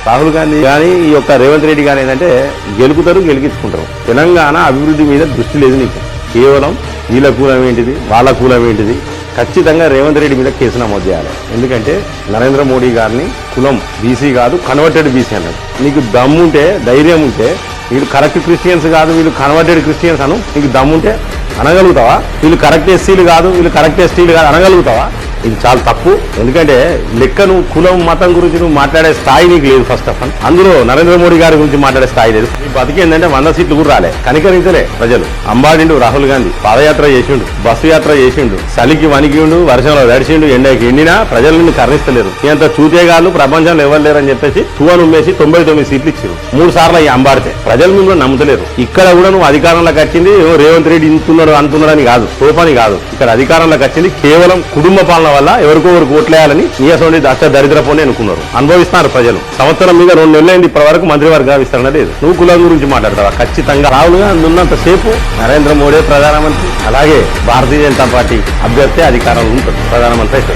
రాహుల్ గాంధీ కానీ ఈ యొక్క రేవంత్ రెడ్డి కానీ ఏంటంటే గెలుపుతారు, గెలిపించుకుంటారు. తెలంగాణ అభివృద్ధి మీద దృష్టి లేదు నీకు. కేవలం వీళ్ళ కులం ఏంటిది, వాళ్ళ కులం ఏంటిది. ఖచ్చితంగా రేవంత్ రెడ్డి మీద కేసు నమోదు చేయాలి. ఎందుకంటే నరేంద్ర మోడీ గారిని కులం బీసీ కాదు, కన్వర్టెడ్ బీసీ అన్నాడు. నీకు దమ్ముంటే, ధైర్యం ఉంటే, వీళ్ళు కరెక్ట్ క్రిస్టియన్స్ కాదు, వీళ్ళు కన్వర్టెడ్ క్రిస్టియన్స్ అను నీకు దమ్ముంటే అనగలుగుతావా? వీళ్ళు కరెక్ట్ ఎస్సీలు కాదు, వీళ్ళు కరెక్ట్ ఎస్టీలు కాదు అనగలుగుతావా? ఇది చాలా తప్పు. ఎందుకంటే లెక్క నువ్వు కులం మతం గురించి నువ్వు మాట్లాడే స్థాయి నీకు లేదు. ఫస్ట్ ఆఫ్ ఆల్ అందులో నరేంద్ర మోడీ గారి గురించి మాట్లాడే స్థాయి లేదు. ఈ బతికేందంటే 100 సీట్లు కూడా రాలే, కనికరించలే ప్రజలు. అంబాడిండు రాహుల్ గాంధీ, పాదయాత్ర చేసిండు, బస్సు యాత్ర చేసిండు, చలికి వణికిండు, వర్షంలో తడిచిండు, ఎండకి ఎండినా ప్రజలు నిన్ను కర్ణిస్తలేరు. ఇంత చూతేగాళ్ళు ప్రపంచంలో ఎవరు లేరని చెప్పేసి తువను ఉమ్మేసి 99 సీట్లు ఇచ్చారు. 3 సార్లు అయ్యి అంబాడితే ప్రజలు మిమ్మల్ని నమ్ముతలేరు. ఇక్కడ కూడా నువ్వు అధికారంలోకి వచ్చింది రేవంత్ రెడ్డి అంటున్నాడని కాదు, సోపని కాదు. ఇక్కడ అధికారంలోకి వచ్చింది కేవలం కుటుంబ పాలన వల్ల ఎవరికో ఒకరికి ఓట్లేయాలని నీయసోని దశ దరిద్రపోని అనుకున్నారు. అనుభవిస్తున్నారు ప్రజలు. సంవత్సరం మీద 2 నెలలైంది ఇప్పటి వరకు మంత్రివర్గ విస్తరణ లేదు. నువ్వు కులం గురించి మాట్లాడతావా? ఖచ్చితంగా రాహుల్ గాంధీ ఉన్నంత సేపు నరేంద్ర మోడీ ప్రధానమంత్రి, అలాగే భారతీయ జనతా పార్టీ అభ్యర్థి అధికారంలో ఉంటుంది, ప్రధానమంత్రి.